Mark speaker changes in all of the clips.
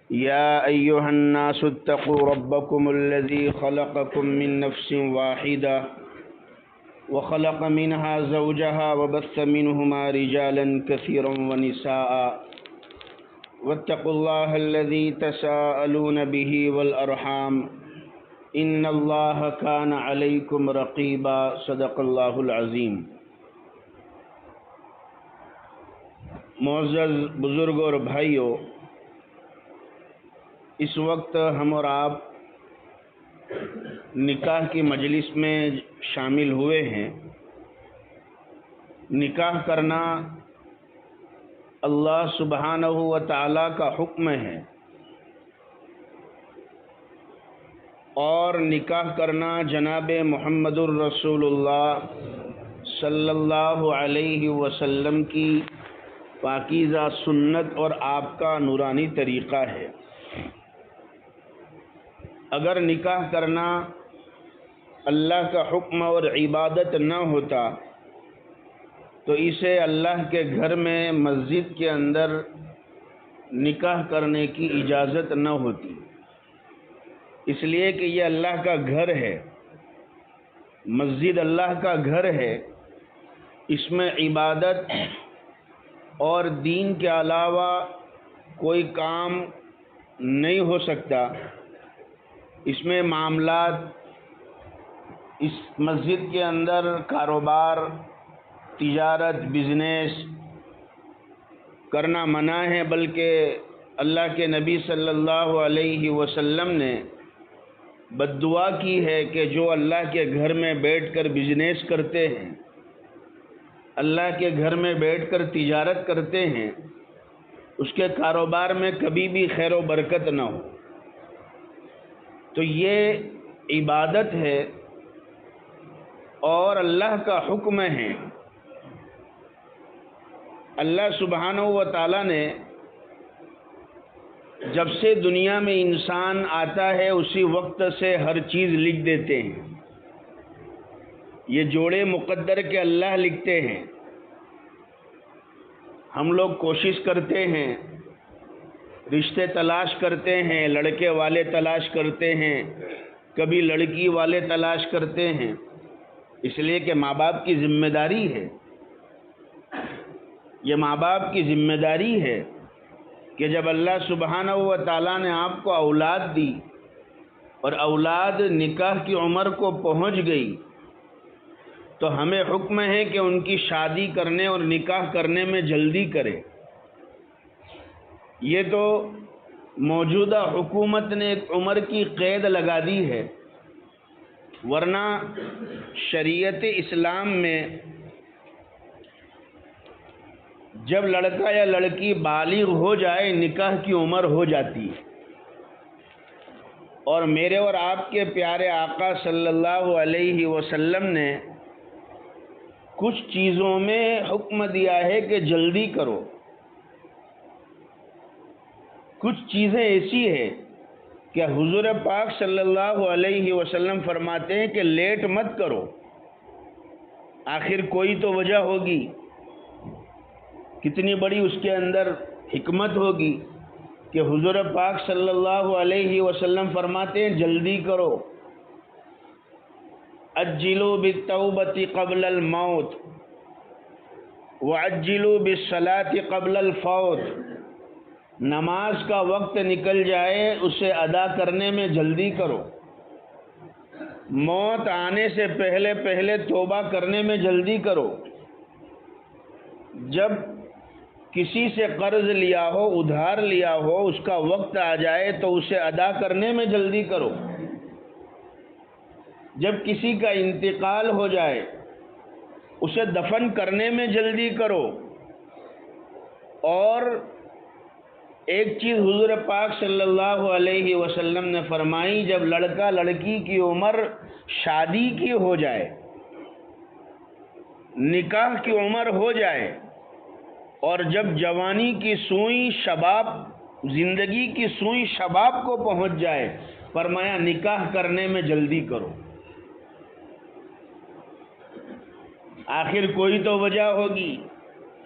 Speaker 1: يا أيها الناس اتقوا ربكم الذي خلقكم من نفس واحدة وخلق منها زوجها وبث منهما رجالا كثيرا ونساء واتقوا الله الذي تساءلون به والأرحام إن الله كان عليكم رقيبا صدق الله العظيم۔ معزز بزرگوں اور بھائیوں، اس وقت ہم اور آپ نکاح کی مجلس میں شامل ہوئے ہیں۔ نکاح کرنا اللہ سبحانہ و تعالیٰ کا حکم ہے، اور نکاح کرنا جناب محمد الرسول اللہ صلی اللہ علیہ وسلم کی پاکیزہ سنت اور آپ کا نورانی طریقہ ہے۔ اگر نکاح کرنا اللہ کا حکم اور عبادت نہ ہوتا تو اسے اللہ کے گھر میں مسجد کے اندر نکاح کرنے کی اجازت نہ ہوتی، اس لیے کہ یہ اللہ کا گھر ہے، مسجد اللہ کا گھر ہے، اس میں عبادت اور دین کے علاوہ کوئی کام نہیں ہو سکتا۔ اس میں معاملات، اس مسجد کے اندر کاروبار، تجارت، بزنس کرنا منع ہے، بلکہ اللہ کے نبی صلی اللہ علیہ وسلم نے بد دعا کی ہے کہ جو اللہ کے گھر میں بیٹھ کر بزنس کرتے ہیں، اللہ کے گھر میں بیٹھ کر تجارت کرتے ہیں، اس کے کاروبار میں کبھی بھی خیر و برکت نہ ہو۔ تو یہ عبادت ہے اور اللہ کا حکم ہے۔ اللہ سبحانہ و تعالیٰ نے جب سے دنیا میں انسان آتا ہے اسی وقت سے ہر چیز لکھ دیتے ہیں۔ یہ جوڑے مقدر کے اللہ لکھتے ہیں۔ ہم لوگ کوشش کرتے ہیں، رشتے تلاش کرتے ہیں، لڑکے والے تلاش کرتے ہیں، کبھی لڑکی والے تلاش کرتے ہیں، اس لیے کہ ماں باپ کی ذمہ داری ہے۔ یہ ماں باپ کی ذمہ داری ہے کہ جب اللہ سبحانہ و تعالیٰ نے آپ کو اولاد دی اور اولاد نکاح کی عمر کو پہنچ گئی تو ہمیں حکم ہے کہ ان کی شادی کرنے اور نکاح کرنے میں جلدی کرے۔ یہ تو موجودہ حکومت نے ایک عمر کی قید لگا دی ہے، ورنہ شریعت اسلام میں جب لڑکا یا لڑکی بالغ ہو جائے نکاح کی عمر ہو جاتی ہے۔ اور میرے اور آپ کے پیارے آقا صلی اللہ علیہ وسلم نے کچھ چیزوں میں حکم دیا ہے کہ جلدی کرو۔ کچھ چیزیں ایسی ہیں کہ حضور پاک صلی اللہ علیہ وسلم فرماتے ہیں کہ لیٹ مت کرو، آخر کوئی تو وجہ ہوگی، کتنی بڑی اس کے اندر حکمت ہوگی کہ حضور پاک صلی اللہ علیہ وسلم فرماتے ہیں جلدی کرو۔ عجلوا بالتوبۃ قبل الموت وعجلوا بالصلاۃ قبل الفوت۔ نماز کا وقت نکل جائے اسے ادا کرنے میں جلدی کرو، موت آنے سے پہلے پہلے توبہ کرنے میں جلدی کرو۔ جب کسی سے قرض لیا ہو، ادھار لیا ہو، اس کا وقت آ جائے تو اسے ادا کرنے میں جلدی کرو۔ جب کسی کا انتقال ہو جائے اسے دفن کرنے میں جلدی کرو۔ اور ایک چیز حضور پاک صلی اللہ علیہ وسلم نے فرمائی، جب لڑکا لڑکی کی عمر شادی کی ہو جائے، نکاح کی عمر ہو جائے، اور جب جوانی کی سوئی شباب، زندگی کی سوئی شباب کو پہنچ جائے، فرمایا نکاح کرنے میں جلدی کرو۔ آخر کوئی تو وجہ ہوگی،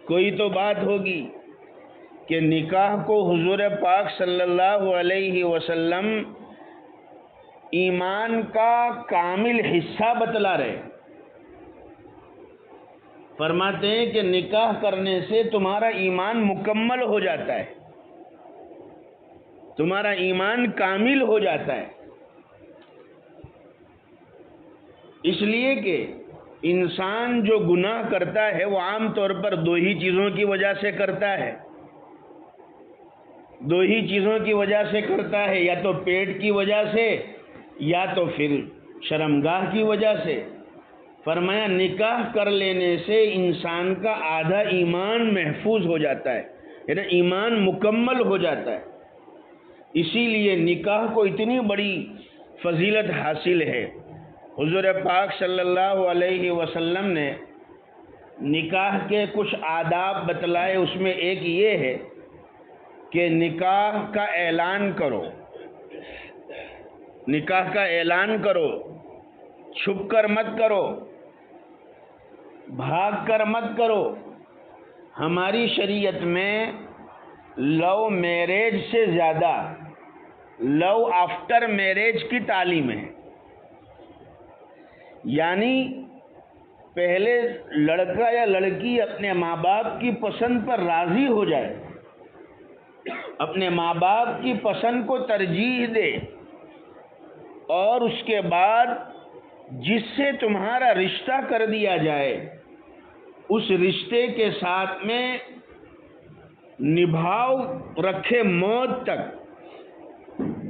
Speaker 1: کوئی تو بات ہوگی۔ کہ نکاح کو حضور پاک صلی اللہ علیہ وسلم ایمان کا کامل حصہ بتلا رہے، فرماتے ہیں کہ نکاح کرنے سے تمہارا ایمان مکمل ہو جاتا ہے، تمہارا ایمان کامل ہو جاتا ہے۔ اس لیے کہ انسان جو گناہ کرتا ہے وہ عام طور پر دو ہی چیزوں کی وجہ سے کرتا ہے، دو ہی چیزوں کی وجہ سے کرتا ہے، یا تو پیٹ کی وجہ سے یا تو پھر شرمگاہ کی وجہ سے۔ فرمایا نکاح کر لینے سے انسان کا آدھا ایمان محفوظ ہو جاتا ہے، یعنی ایمان مکمل ہو جاتا ہے۔ اسی لیے نکاح کو اتنی بڑی فضیلت حاصل ہے۔ حضور پاک صلی اللہ علیہ وسلم نے نکاح کے کچھ آداب بتلائے، اس میں ایک یہ ہے کہ نکاح کا اعلان کرو، نکاح کا اعلان کرو، چھپ کر مت کرو، بھاگ کر مت کرو۔ ہماری شریعت میں لو میرج سے زیادہ لو آفٹر میرج کی تعلیم ہے، یعنی پہلے لڑکا یا لڑکی اپنے ماں باپ کی پسند پر راضی ہو جائے، اپنے ماں باپ کی پسند کو ترجیح دے، اور اس کے بعد جس سے تمہارا رشتہ کر دیا جائے اس رشتے کے ساتھ میں نبھاؤ رکھے موت تک،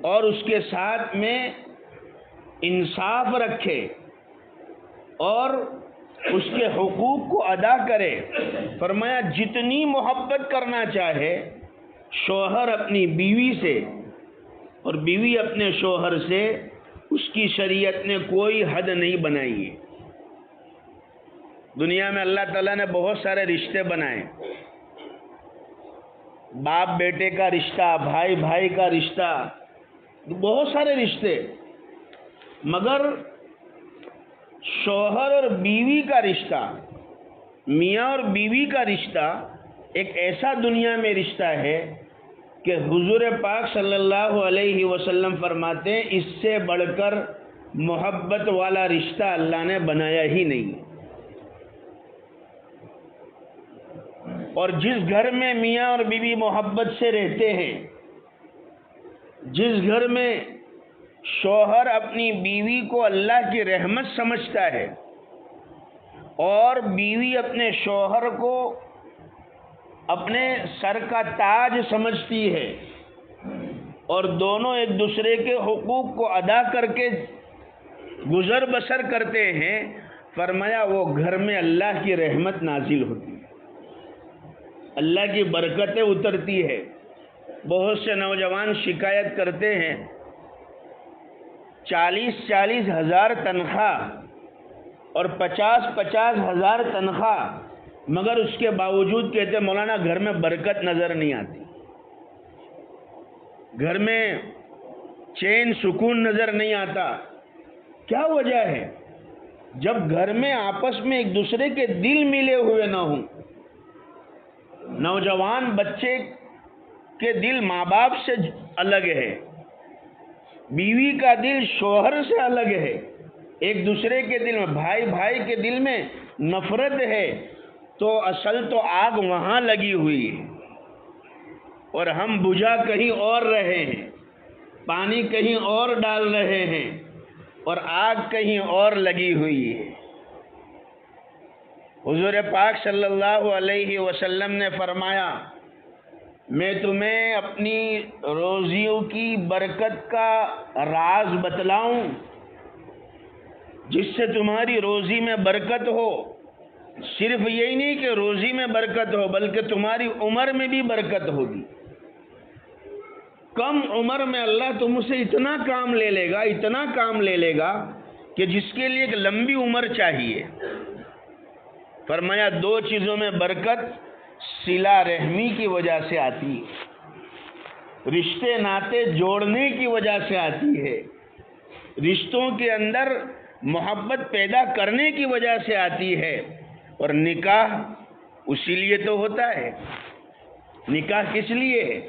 Speaker 1: اور اس کے ساتھ میں انصاف رکھے اور اس کے حقوق کو ادا کرے۔ فرمایا جتنی محبت کرنا چاہے شوہر اپنی بیوی سے اور بیوی اپنے شوہر سے، اس کی شریعت نے کوئی حد نہیں بنائی ہے۔ دنیا میں اللہ تعالیٰ نے بہت سارے رشتے بنائے، باپ بیٹے کا رشتہ، بھائی بھائی کا رشتہ، بہت سارے رشتے، مگر شوہر اور بیوی کا رشتہ، میاں اور بیوی کا رشتہ ایک ایسا دنیا میں رشتہ ہے کہ حضور پاک صلی اللہ علیہ وسلم فرماتے ہیں اس سے بڑھ کر محبت والا رشتہ اللہ نے بنایا ہی نہیں۔ اور جس گھر میں میاں اور بیوی محبت سے رہتے ہیں، جس گھر میں شوہر اپنی بیوی کو اللہ کی رحمت سمجھتا ہے اور بیوی اپنے شوہر کو اپنے سر کا تاج سمجھتی ہے، اور دونوں ایک دوسرے کے حقوق کو ادا کر کے گزر بسر کرتے ہیں، فرمایا وہ گھر میں اللہ کی رحمت نازل ہوتی ہے، اللہ کی برکتیں اترتی ہے۔ بہت سے نوجوان شکایت کرتے ہیں 40 ہزار تنخواہ اور 50 ہزار تنخواہ، مگر اس کے باوجود کہتے مولانا گھر میں برکت نظر نہیں آتی، گھر میں چین سکون نظر نہیں آتا۔ کیا وجہ ہے؟ جب گھر میں آپس میں ایک دوسرے کے دل ملے ہوئے نہ ہوں، نوجوان بچے کے دل ماں باپ سے الگ ہے، بیوی کا دل شوہر سے الگ ہے، ایک دوسرے کے دل میں بھائی بھائی کے دل میں نفرت ہے، تو اصل تو آگ وہاں لگی ہوئی ہے، اور ہم بجھا کہیں اور رہے ہیں، پانی کہیں اور ڈال رہے ہیں، اور آگ کہیں اور لگی ہوئی ہے۔ حضور پاک صلی اللہ علیہ وسلم نے فرمایا میں تمہیں اپنی روزیوں کی برکت کا راز بتلاؤں جس سے تمہاری روزی میں برکت ہو۔ صرف یہی نہیں کہ روزی میں برکت ہو، بلکہ تمہاری عمر میں بھی برکت ہوگی۔ کم عمر میں اللہ تم سے اتنا کام لے لے گا، اتنا کام لے لے گا کہ جس کے لیے ایک لمبی عمر چاہیے۔ فرمایا دو چیزوں میں برکت صلہ رحمی کی وجہ سے آتی ہے، رشتے ناطے جوڑنے کی وجہ سے آتی ہے، رشتوں کے اندر محبت پیدا کرنے کی وجہ سے آتی ہے، اور نکاح اسی لیے تو ہوتا ہے نکاح کس لیے ہے؟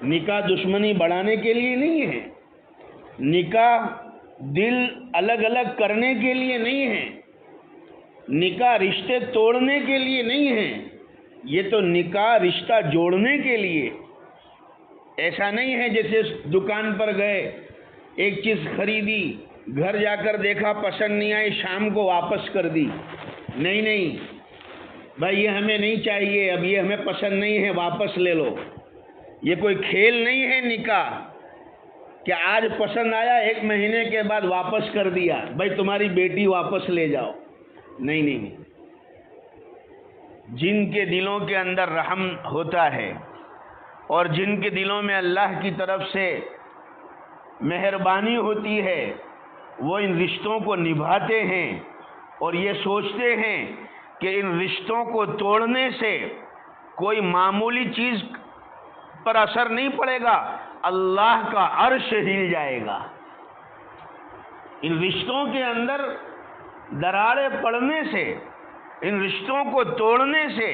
Speaker 1: نکاح دشمنی بڑھانے کے لیے نہیں ہے، نکاح دل الگ الگ کرنے کے لیے نہیں ہے، نکاح رشتے توڑنے کے لیے نہیں ہے، یہ تو نکاح رشتہ جوڑنے کے لیے۔ ایسا نہیں ہے جیسے دکان پر گئے، ایک چیز خریدی، گھر جا کر دیکھا پسند نہیں آئی، شام کو واپس کر دی۔ نہیں نہیں بھائی، یہ ہمیں نہیں چاہیے، اب یہ ہمیں پسند نہیں ہے، واپس لے لو۔ یہ کوئی کھیل نہیں ہے نکاح کہ آج پسند آیا، ایک مہینے کے بعد واپس کر دیا، بھائی تمہاری بیٹی واپس لے جاؤ۔ نہیں نہیں نہیں، جن کے دلوں کے اندر رحم ہوتا ہے اور جن کے دلوں میں اللہ کی طرف سے مہربانی ہوتی ہے، وہ ان رشتوں کو نبھاتے ہیں اور یہ سوچتے ہیں کہ ان رشتوں کو توڑنے سے کوئی معمولی چیز پر اثر نہیں پڑے گا، اللہ کا عرش ہل جائے گا۔ ان رشتوں کے اندر دراڑیں پڑنے سے، ان رشتوں کو توڑنے سے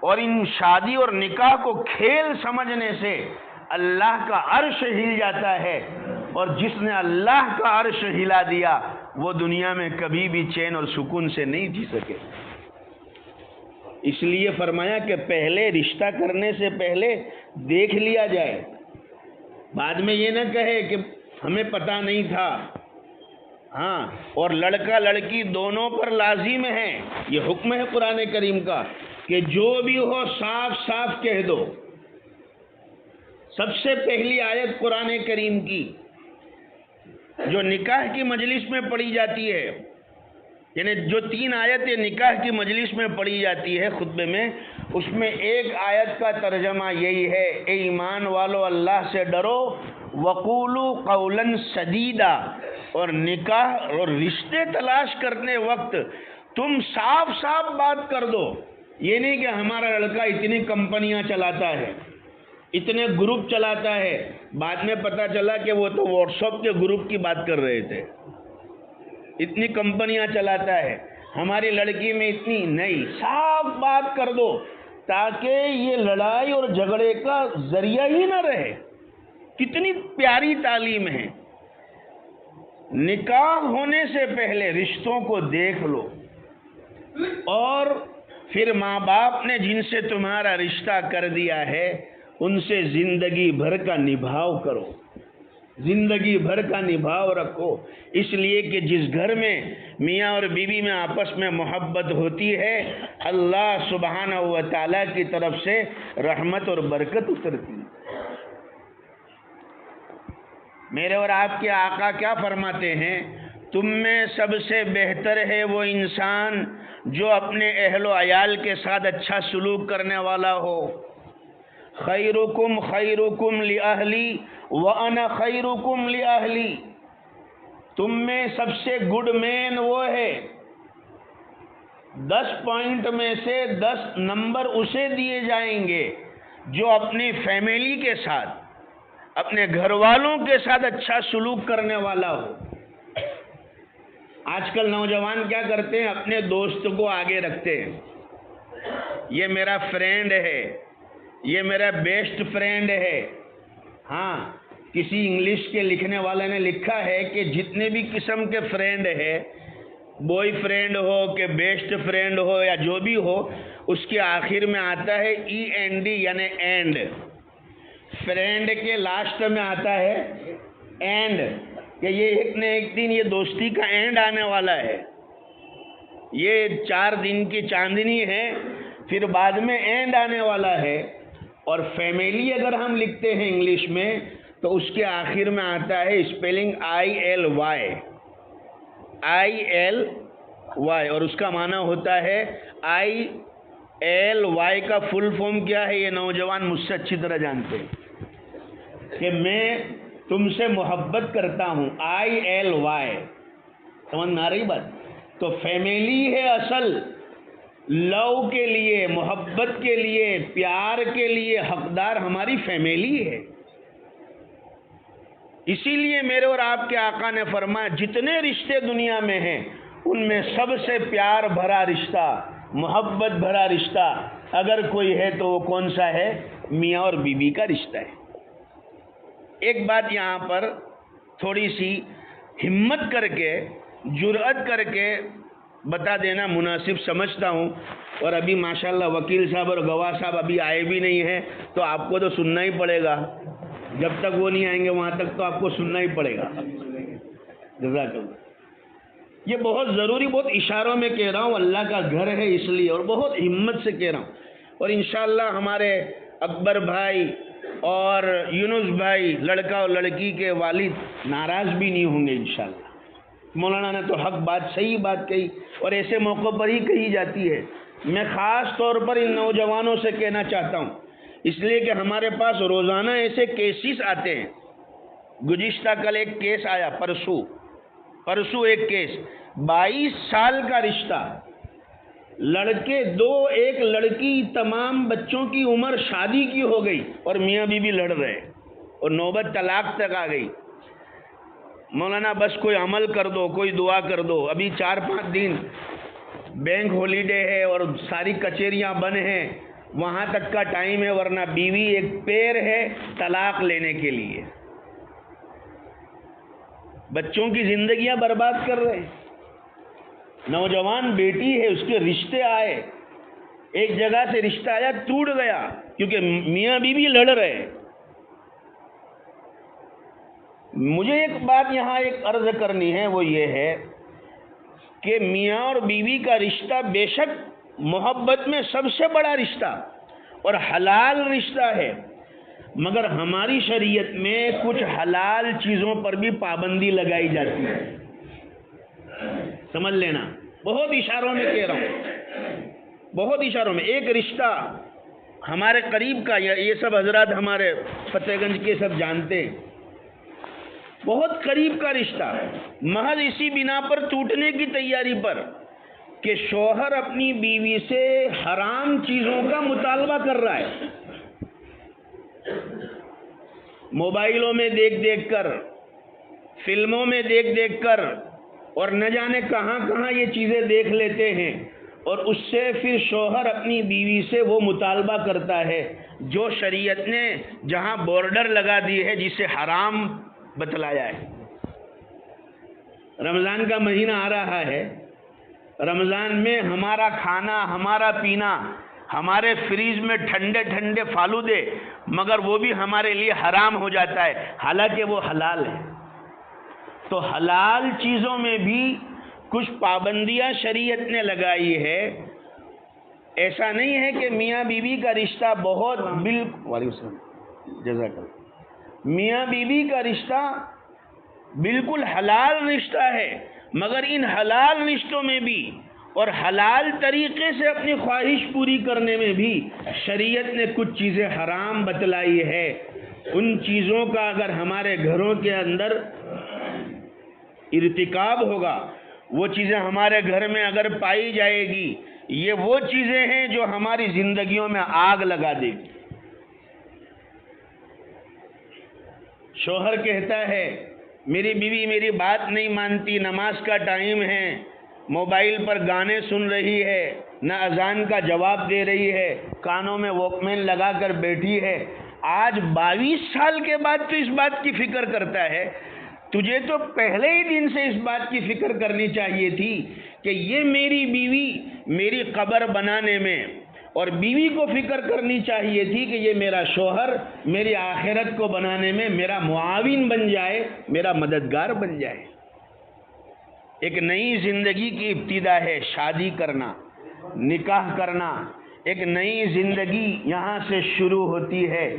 Speaker 1: اور ان شادی اور نکاح کو کھیل سمجھنے سے اللہ کا عرش ہل جاتا ہے، اور جس نے اللہ کا عرش ہلا دیا وہ دنیا میں کبھی بھی چین اور سکون سے نہیں جی سکے۔ اس لیے فرمایا کہ پہلے رشتہ کرنے سے پہلے دیکھ لیا جائے، بعد میں یہ نہ کہے کہ ہمیں پتہ نہیں تھا۔ ہاں، اور لڑکا لڑکی دونوں پر لازم ہے، یہ حکم ہے قرآن کریم کا کہ جو بھی ہو صاف صاف کہہ دو۔ سب سے پہلی آیت قرآن کریم کی جو نکاح کی مجلس میں پڑھی جاتی ہے، یعنی جو 3 آیتیں نکاح کی مجلس میں پڑھی جاتی ہے خطبے میں، اس میں ایک آیت کا ترجمہ یہی ہے، اے ایمان والو اللہ سے ڈرو، وقولوا قولا سدیدا، اور نکاح اور رشتے تلاش کرنے وقت تم صاف صاف بات کر دو۔ یہ نہیں کہ ہمارا لڑکا اتنی کمپنیاں چلاتا ہے، اتنے گروپ چلاتا ہے، بعد میں پتہ چلا کہ وہ تو واٹس ایپ کے گروپ کی بات کر رہے تھے، اتنی کمپنیاں چلاتا ہے، ہماری لڑکی میں اتنی نہیں۔ صاف بات کر دو تاکہ یہ لڑائی اور جھگڑے کا ذریعہ ہی نہ رہے۔ کتنی پیاری تعلیم ہے۔ نکاح ہونے سے پہلے رشتوں کو دیکھ لو، اور پھر ماں باپ نے جن سے تمہارا رشتہ کر دیا ہے ان سے زندگی بھر کا نبھاؤ کرو، زندگی بھر کا نبھاؤ رکھو۔ اس لیے کہ جس گھر میں میاں اور بیوی میں آپس میں محبت ہوتی ہے، اللہ سبحانہ و تعالیٰ کی طرف سے رحمت اور برکت اترتی ہے۔ میرے اور آپ کے آقا کیا فرماتے ہیں؟ تم میں سب سے بہتر ہے وہ انسان جو اپنے اہل و عیال کے ساتھ اچھا سلوک کرنے والا ہو۔ خیرکم خیرکم لأہلی وانا خیرکم لأہلی، تم میں سب سے گڈ مین وہ ہے، 10 پوائنٹ میں سے 10 نمبر اسے دیے جائیں گے جو اپنی فیملی کے ساتھ، اپنے گھر والوں کے ساتھ اچھا سلوک کرنے والا ہو۔ آج کل نوجوان کیا کرتے ہیں؟ اپنے دوست کو آگے رکھتے ہیں، یہ میرا فرینڈ ہے، یہ میرا بیسٹ فرینڈ ہے۔ ہاں، کسی انگلش کے لکھنے والے نے لکھا ہے کہ جتنے بھی قسم کے فرینڈ ہے، بوائے فرینڈ ہو کہ بیسٹ فرینڈ ہو یا جو بھی ہو، اس کے آخر میں آتا ہے END یعنی اینڈ۔ فرینڈ کے لاسٹ میں آتا ہے اینڈ، کہ یہ ایک نہ ایک دن یہ دوستی کا اینڈ آنے والا ہے، یہ 4 دن کی چاندنی ہے، پھر بعد میں اینڈ آنے والا ہے۔ اور فیملی اگر ہم لکھتے ہیں انگلش میں تو اس کے آخر میں آتا ہے اسپیلنگ ILY، اور اس کا معنی ہوتا ہے ILY کا فل فارم کیا ہے؟ یہ نوجوان مجھ سے اچھی طرح جانتے ہیں کہ میں تم سے محبت کرتا ہوں، ILY، سمجھ میں آ رہی بات؟ تو فیملی ہے اصل لو کے لیے، محبت کے لیے، پیار کے لیے حقدار ہماری فیملی ہے۔ اسی لیے میرے اور آپ کے آقا نے فرمایا جتنے رشتے دنیا میں ہیں ان میں سب سے پیار بھرا رشتہ، محبت بھرا رشتہ اگر کوئی ہے تو وہ کون سا ہے؟ میاں اور بیوی کا رشتہ ہے۔ ایک بات یہاں پر تھوڑی سی ہمت کر کے، جرأت کر کے بتا دینا مناسب سمجھتا ہوں، اور ابھی ماشاءاللہ وکیل صاحب اور گواہ صاحب ابھی آئے بھی نہیں ہیں، تو آپ کو تو سننا ہی پڑے گا، جب تک وہ نہیں آئیں گے وہاں تک تو آپ کو سننا ہی پڑے گا۔ جزاک اللہ۔ یہ بہت ضروری، بہت اشاروں میں کہہ رہا ہوں، اللہ کا گھر ہے اس لیے، اور بہت ہمت سے کہہ رہا ہوں، اور انشاءاللہ ہمارے اکبر بھائی اور یونس بھائی، لڑکا اور لڑکی کے والد ناراض بھی نہیں ہوں گے انشاءاللہ۔ مولانا نے تو حق بات، صحیح بات کہی، اور ایسے موقع پر ہی کہی جاتی ہے۔ میں خاص طور پر ان نوجوانوں سے کہنا چاہتا ہوں، اس لیے کہ ہمارے پاس روزانہ ایسے کیسز آتے ہیں۔ گزشتہ کل ایک کیس آیا، پرسوں ایک کیس، 22 سال کا رشتہ، لڑکے دو، ایک لڑکی، تمام بچوں کی عمر شادی کی ہو گئی، اور میاں بیوی لڑ رہے، اور نوبت طلاق تک آ گئی۔ مولانا بس کوئی عمل کر دو، کوئی دعا کر دو، ابھی 4-5 دن بینک ہالیڈے ہے اور ساری کچہریاں بند ہیں، وہاں تک کا ٹائم ہے، ورنہ بیوی ایک پیر ہے طلاق لینے کے لیے۔ بچوں کی زندگیاں برباد کر رہے ہیں۔ نوجوان بیٹی ہے، اس کے رشتے آئے، ایک جگہ سے رشتہ آیا، ٹوٹ گیا کیونکہ میاں بیوی لڑ رہے۔ مجھے ایک بات یہاں ایک عرض کرنی ہے، وہ یہ ہے کہ میاں اور بیوی کا رشتہ بے شک محبت میں سب سے بڑا رشتہ اور حلال رشتہ ہے، مگر ہماری شریعت میں کچھ حلال چیزوں پر بھی پابندی لگائی جاتی ہے، سمجھ لینا، بہت اشاروں میں کہہ رہا ہوں، بہت اشاروں میں۔ ایک رشتہ ہمارے قریب کا، یہ سب حضرات ہمارے فتح گنج کے سب جانتے ہیں، بہت قریب کا رشتہ، محض اسی بنا پر ٹوٹنے کی تیاری پر کہ شوہر اپنی بیوی سے حرام چیزوں کا مطالبہ کر رہا ہے، موبائلوں میں دیکھ دیکھ کر، فلموں میں دیکھ دیکھ کر، اور نہ جانے کہاں کہاں یہ چیزیں دیکھ لیتے ہیں، اور اس سے پھر شوہر اپنی بیوی سے وہ مطالبہ کرتا ہے جو شریعت نے جہاں بارڈر لگا دی ہے، جسے حرام بتلایا ہے۔ رمضان کا مہینہ آ رہا ہے، رمضان میں ہمارا کھانا، ہمارا پینا، ہمارے فریج میں ٹھنڈے ٹھنڈے فالودے، مگر وہ بھی ہمارے لیے حرام ہو جاتا ہے، حالانکہ وہ حلال ہے۔ تو حلال چیزوں میں بھی کچھ پابندیاں شریعت نے لگائی ہے۔ ایسا نہیں ہے کہ میاں بیوی کا رشتہ بہت وعلیکم السلام، جزاک اللہ، میاں بیوی کا رشتہ بالکل حلال رشتہ ہے، مگر ان حلال رشتوں میں بھی اور حلال طریقے سے اپنی خواہش پوری کرنے میں بھی شریعت نے کچھ چیزیں حرام بتلائی ہے۔ ان چیزوں کا اگر ہمارے گھروں کے اندر ارتکاب ہوگا، وہ چیزیں ہمارے گھر میں اگر پائی جائے گی، یہ وہ چیزیں ہیں جو ہماری زندگیوں میں آگ لگا دے گی۔ شوہر کہتا ہے میری بیوی میری بات نہیں مانتی، نماز کا ٹائم ہے، موبائل پر گانے سن رہی ہے، نہ اذان کا جواب دے رہی ہے، کانوں میں واک مین لگا کر بیٹھی ہے۔ آج 22 سال کے بعد تو اس بات کی فکر کرتا ہے، تجھے تو پہلے ہی دن سے اس بات کی فکر کرنی چاہیے تھی کہ یہ میری بیوی میری قبر بنانے میں، اور بیوی کو فکر کرنی چاہیے تھی کہ یہ میرا شوہر میری آخرت کو بنانے میں میرا معاون بن جائے، میرا مددگار بن جائے۔ ایک نئی زندگی کی ابتدا ہے شادی کرنا، نکاح کرنا، ایک نئی زندگی یہاں سے شروع ہوتی ہے۔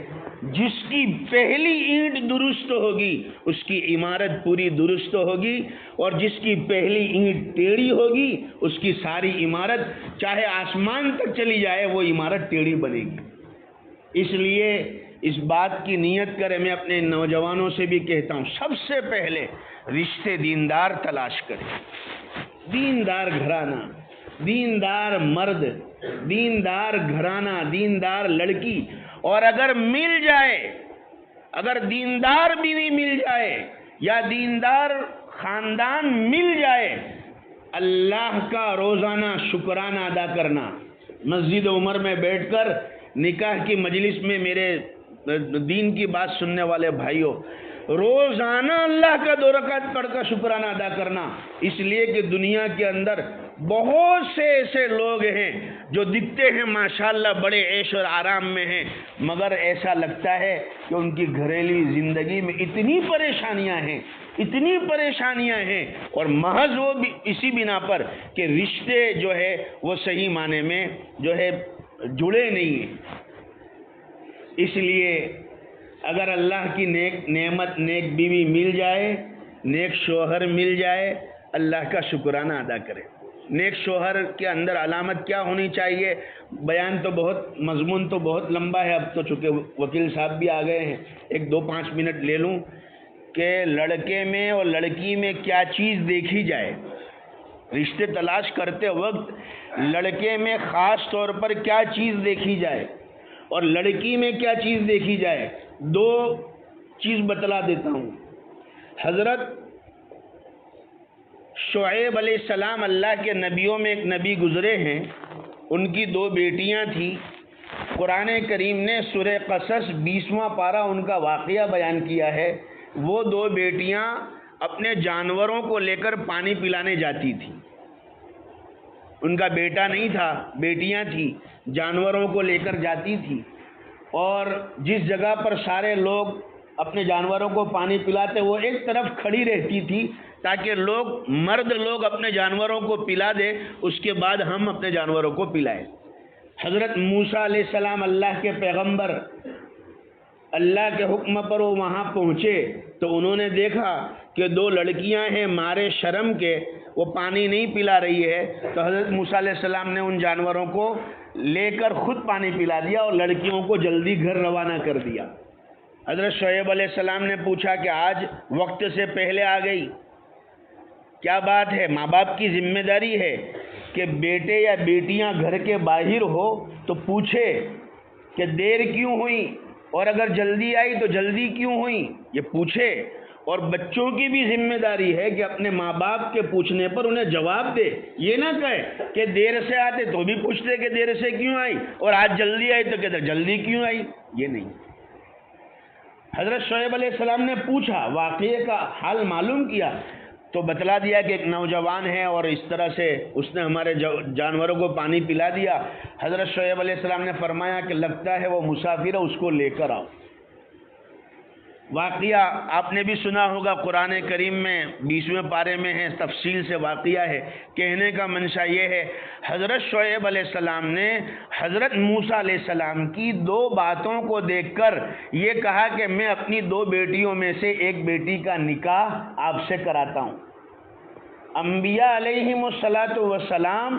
Speaker 1: جس کی پہلی اینٹ درست ہوگی اس کی عمارت پوری درست ہوگی، اور جس کی پہلی اینٹ ٹیڑھی ہوگی اس کی ساری عمارت چاہے آسمان تک چلی جائے وہ عمارت ٹیڑھی بنے گی۔ اس لیے اس بات کی نیت کرے، میں اپنے نوجوانوں سے بھی کہتا ہوں، سب سے پہلے رشتے دیندار تلاش کریں، دیندار گھرانہ، دیندار مرد، دیندار گھرانہ، دیندار لڑکی، اور اگر مل جائے، اگر دیندار بیوی مل جائے یا دیندار خاندان مل جائے، اللہ کا روزانہ شکرانہ ادا کرنا، مسجد عمر میں بیٹھ کر نکاح کی مجلس میں میرے دین کی بات سننے والے بھائیوں، روزانہ اللہ کا 2 رکعت پڑھ کر شکرانہ ادا کرنا، اس لیے کہ دنیا کے اندر بہت سے ایسے لوگ ہیں جو دکھتے ہیں ماشاءاللہ بڑے عیش اور آرام میں ہیں، مگر ایسا لگتا ہے کہ ان کی گھریلو زندگی میں اتنی پریشانیاں ہیں اور محض وہ بھی اسی بنا پر کہ رشتے جو ہے وہ صحیح معنی میں جو ہے جڑے نہیں ہیں۔ اس لیے اگر اللہ کی نعمت نیک بیوی مل جائے، نیک شوہر مل جائے، اللہ کا شکرانہ ادا کرے۔ نیک شوہر کے اندر علامت کیا ہونی چاہیے؟ بیان تو مضمون تو بہت لمبا ہے، اب تو چونکہ وکیل صاحب بھی آ گئے ہیں، 1-2-5 منٹ لے لوں کہ لڑکے میں اور لڑکی میں کیا چیز دیکھی جائے۔ رشتے تلاش کرتے وقت لڑکے میں خاص طور پر کیا چیز دیکھی جائے اور لڑکی میں کیا چیز دیکھی جائے، 2 چیز بتلا دیتا ہوں۔ حضرت شعیب علیہ السلام اللہ کے نبیوں میں ایک نبی گزرے ہیں، ان کی 2 بیٹیاں تھیں۔ قرآن کریم نے سورہ قصص 20واں پارہ ان کا واقعہ بیان کیا ہے۔ وہ 2 بیٹیاں اپنے جانوروں کو لے کر پانی پلانے جاتی تھیں۔ ان کا بیٹا نہیں تھا، بیٹیاں تھیں، جانوروں کو لے کر جاتی تھی، اور جس جگہ پر سارے لوگ اپنے جانوروں کو پانی پلاتے وہ ایک طرف کھڑی رہتی تھی تاکہ مرد لوگ اپنے جانوروں کو پلا دے، اس کے بعد ہم اپنے جانوروں کو پلائیں۔ حضرت موسیٰ علیہ السلام اللہ کے پیغمبر، اللہ کے حکم پر وہ وہاں پہنچے تو انہوں نے دیکھا کہ 2 لڑکیاں ہیں مارے شرم کے، وہ پانی نہیں پلا رہی ہے، تو حضرت موسیٰ علیہ السلام نے ان جانوروں کو لے کر خود پانی پلا دیا اور لڑکیوں کو جلدی گھر روانہ کر دیا۔ حضرت شعیب علیہ السلام نے پوچھا کہ آج وقت سے پہلے آ گئی، کیا بات ہے؟ ماں باپ کی ذمہ داری ہے کہ بیٹے یا بیٹیاں گھر کے باہر ہو تو پوچھے کہ دیر کیوں ہوئی، اور اگر جلدی آئی تو جلدی کیوں ہوئی، یہ پوچھے۔ اور بچوں کی بھی ذمہ داری ہے کہ اپنے ماں باپ کے پوچھنے پر انہیں جواب دے، یہ نہ کہے کہ دیر سے آتے تو بھی پوچھتے کہ دیر سے کیوں آئی، اور آج جلدی آئی تو کہتے جلدی کیوں آئی، یہ نہیں۔ حضرت شعیب علیہ السلام نے پوچھا، واقعے کا حال معلوم کیا تو بتلا دیا کہ ایک نوجوان ہے اور اس طرح سے اس نے ہمارے جانوروں کو پانی پلا دیا۔ حضرت شعیب علیہ السلام نے فرمایا کہ لگتا ہے وہ مسافر ہے، اس کو لے کر آؤ۔ واقعہ آپ نے بھی سنا ہوگا، قرآن کریم میں 20ویں پارے میں ہے، تفصیل سے واقعہ ہے۔ کہنے کا منشا یہ ہے، حضرت شعیب علیہ السلام نے حضرت موسیٰ علیہ السلام کی 2 باتوں کو دیکھ کر یہ کہا کہ میں اپنی 2 بیٹیوں میں سے ایک بیٹی کا نکاح آپ سے کراتا ہوں۔ انبیاء علیہم السلام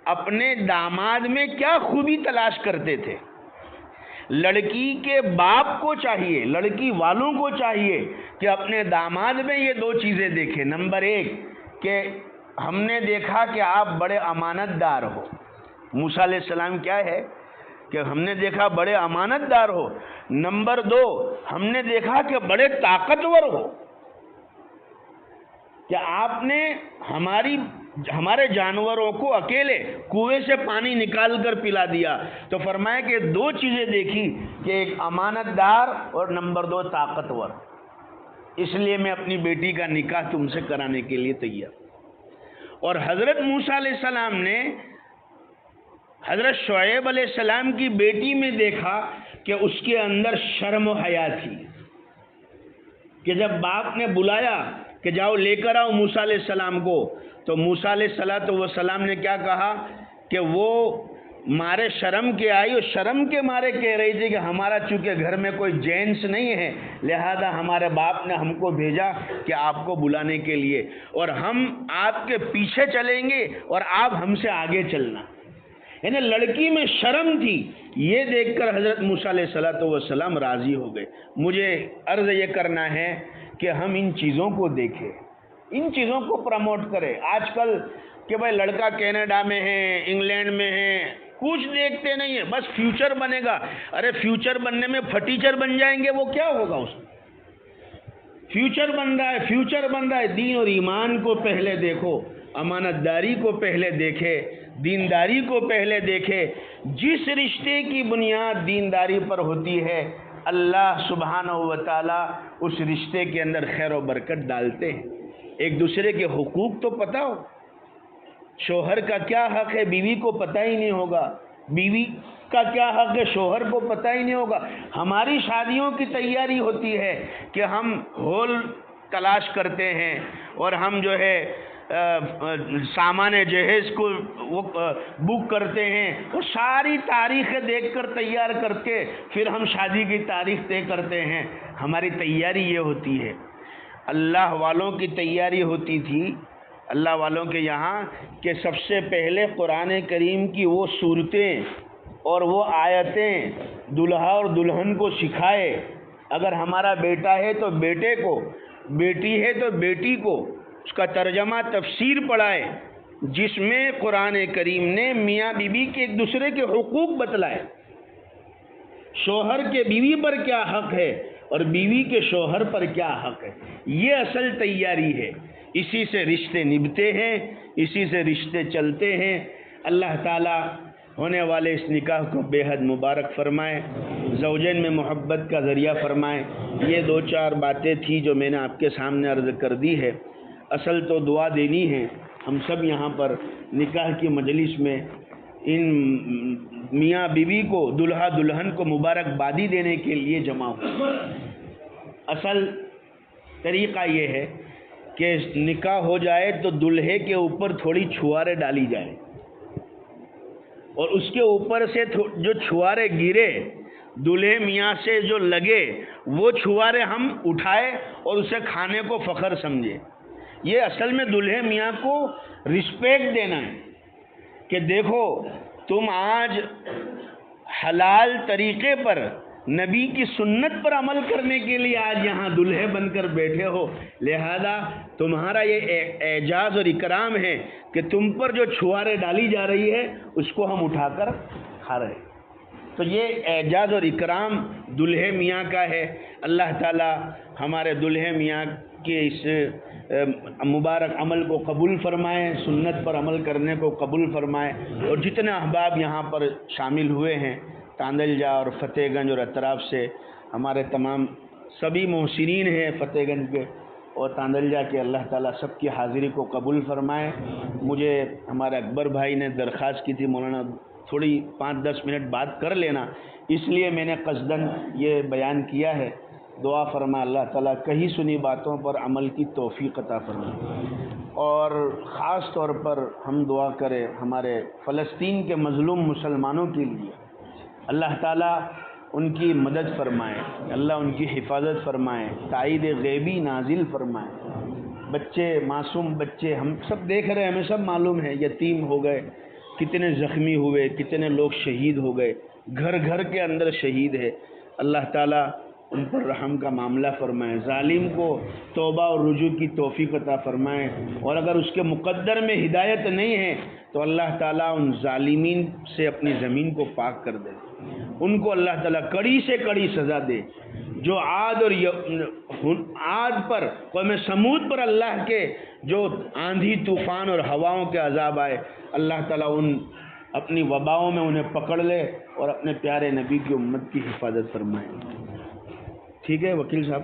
Speaker 1: اپنے داماد میں کیا خوبی تلاش کرتے تھے؟ لڑکی کے باپ کو چاہیے، لڑکی والوں کو چاہیے کہ اپنے داماد میں یہ 2 چیزیں دیکھیں۔ نمبر 1 کہ ہم نے دیکھا کہ آپ بڑے امانت دار ہو۔ موسیٰ علیہ السلام کیا ہے کہ ہم نے دیکھا بڑے امانت دار ہو۔ نمبر 2 ہم نے دیکھا کہ بڑے طاقتور ہو، کہ آپ نے ہمارے جانوروں کو اکیلے کنویں سے پانی نکال کر پلا دیا۔ تو فرمایا کہ 2 چیزیں دیکھی کہ ایک امانت دار اور نمبر 2 طاقتور، اس لیے میں اپنی بیٹی کا نکاح تم سے کرانے کے لیے تیار۔ اور حضرت موسیٰ علیہ السلام نے حضرت شعیب علیہ السلام کی بیٹی میں دیکھا کہ اس کے اندر شرم و حیا تھی، کہ جب باپ نے بلایا کہ جاؤ لے کر آؤ موسیٰ علیہ السلام کو، تو موسیٰ علیہ السلام نے کیا کہا کہ وہ مارے شرم کے آئی، اور شرم کے مارے کہہ رہی تھی کہ ہمارا چونکہ گھر میں کوئی جینس نہیں ہے، لہذا ہمارے باپ نے ہم کو بھیجا کہ آپ کو بلانے کے لیے، اور ہم آپ کے پیچھے چلیں گے اور آپ ہم سے آگے چلنا۔ یعنی لڑکی میں شرم تھی۔ یہ دیکھ کر حضرت موسیٰ علیہ السلام راضی ہو گئے۔ مجھے عرض یہ کرنا ہے کہ ہم ان چیزوں کو دیکھیں، ان چیزوں کو پروموٹ کریں۔ آج کل کہ بھائی لڑکا کینیڈا میں ہے، انگلینڈ میں ہے، کچھ دیکھتے نہیں ہے، بس فیوچر بنے گا۔ ارے فیوچر بننے میں پھٹیچر بن جائیں گے، وہ کیا ہوگا اس میں؟ فیوچر بن رہا ہے، دین اور ایمان کو پہلے دیکھو، امانت داری کو پہلے دیکھے، دینداری کو پہلے دیکھے. جس رشتے کی بنیاد دینداری پر ہوتی ہے اللہ سبحانہ و تعالی اس رشتے کے اندر خیر و برکت ڈالتے ہیں. ایک دوسرے کے حقوق تو پتہ ہو. شوہر کا کیا حق ہے بیوی کو پتہ ہی نہیں ہوگا, بیوی کا کیا حق ہے شوہر کو پتہ ہی نہیں ہوگا. ہماری شادیوں کی تیاری ہوتی ہے کہ ہم ہال تلاش کرتے ہیں اور ہم جو ہے سامان جہیز کو وہ بک کرتے ہیں اور ساری تاریخیں دیکھ کر تیار کر کے پھر ہم شادی کی تاریخ طے کرتے ہیں. ہماری تیاری یہ ہوتی ہے. اللہ والوں کی تیاری ہوتی تھی, اللہ والوں کے یہاں, کہ سب سے پہلے قرآن کریم کی وہ صورتیں اور وہ آیتیں دلہا اور دلہن کو سکھائے. اگر ہمارا بیٹا ہے تو بیٹے کو, بیٹی ہے تو بیٹی کو اس کا ترجمہ تفسیر پڑھائے, جس میں قرآن کریم نے میاں بیوی کے ایک دوسرے کے حقوق بتلائے. شوہر کے بیوی پر کیا حق ہے اور بیوی کے شوہر پر کیا حق ہے, یہ اصل تیاری ہے. اسی سے رشتے نبھتے ہیں, اسی سے رشتے چلتے ہیں. اللہ تعالیٰ ہونے والے اس نکاح کو بے حد مبارک فرمائے, زوجین میں محبت کا ذریعہ فرمائے. یہ 2-4 باتیں تھیں جو میں نے آپ کے سامنے عرض کر دی ہے. اصل تو دعا دینی ہے. ہم سب یہاں پر نکاح کی مجلس میں ان میاں بیوی کو, دلہا دلہن کو مبارکبادی دینے کے لیے جمع ہو. اصل طریقہ یہ ہے کہ نکاح ہو جائے تو دلہے کے اوپر تھوڑی چھوارے ڈالی جائے اور اس کے اوپر سے جو چھوارے گرے دلہے میاں سے جو لگے وہ چھوارے ہم اٹھائے اور اسے کھانے کو فخر سمجھے. یہ اصل میں دلہے میاں کو رسپیکٹ دینا ہے کہ دیکھو تم آج حلال طریقے پر نبی کی سنت پر عمل کرنے کے لیے آج یہاں دلہے بن کر بیٹھے ہو, لہذا تمہارا یہ اعزاز اور اکرام ہے کہ تم پر جو چھوارے ڈالی جا رہی ہے اس کو ہم اٹھا کر کھا رہے ہیں. تو یہ اعزاز اور اکرام دلہے میاں کا ہے. اللہ تعالی ہمارے دلہے میاں کے اس مبارک عمل کو قبول فرمائے, سنت پر عمل کرنے کو قبول فرمائے. اور جتنے احباب یہاں پر شامل ہوئے ہیں تاندلجہ اور فتح گنج اور اطراف سے, ہمارے تمام سبھی محسنین ہیں فتح گنج کے اور تاندلجہ کے, اللہ تعالیٰ سب کی حاضری کو قبول فرمائے. مجھے ہمارے اکبر بھائی نے درخواست کی تھی مولانا تھوڑی 5-10 منٹ بات کر لینا, اس لیے میں نے قصداً یہ بیان کیا ہے. دعا فرما اللہ تعالیٰ کہیں سنی باتوں پر عمل کی توفیق عطا فرمائے. اور خاص طور پر ہم دعا کریں ہمارے فلسطین کے مظلوم مسلمانوں کے لیے, اللہ تعالیٰ ان کی مدد فرمائے, اللہ ان کی حفاظت فرمائے, تائید غیبی نازل فرمائے. بچے, معصوم بچے ہم سب دیکھ رہے ہیں, ہمیں سب معلوم ہے, یتیم ہو گئے, کتنے زخمی ہوئے, کتنے لوگ شہید ہو گئے, گھر گھر کے اندر شہید ہے. اللہ تعالیٰ ان پر رحم کا معاملہ فرمائے, ظالم کو توبہ اور رجوع کی توفیق عطا فرمائے. اور اگر اس کے مقدر میں ہدایت نہیں ہے تو اللہ تعالیٰ ان ظالمین سے اپنی زمین کو پاک کر دے, ان کو اللہ تعالیٰ کڑی سے کڑی سزا دے. جو عاد پر, قوم سمود پر اللہ کے جو آندھی طوفان اور ہواؤں کے عذاب آئے, اللہ تعالیٰ ان اپنی وباؤں میں انہیں پکڑ لے اور اپنے پیارے نبی کی امت کی حفاظت فرمائے. ٹھیک ہے وکیل صاحب.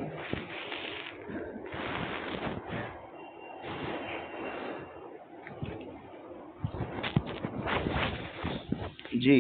Speaker 1: جی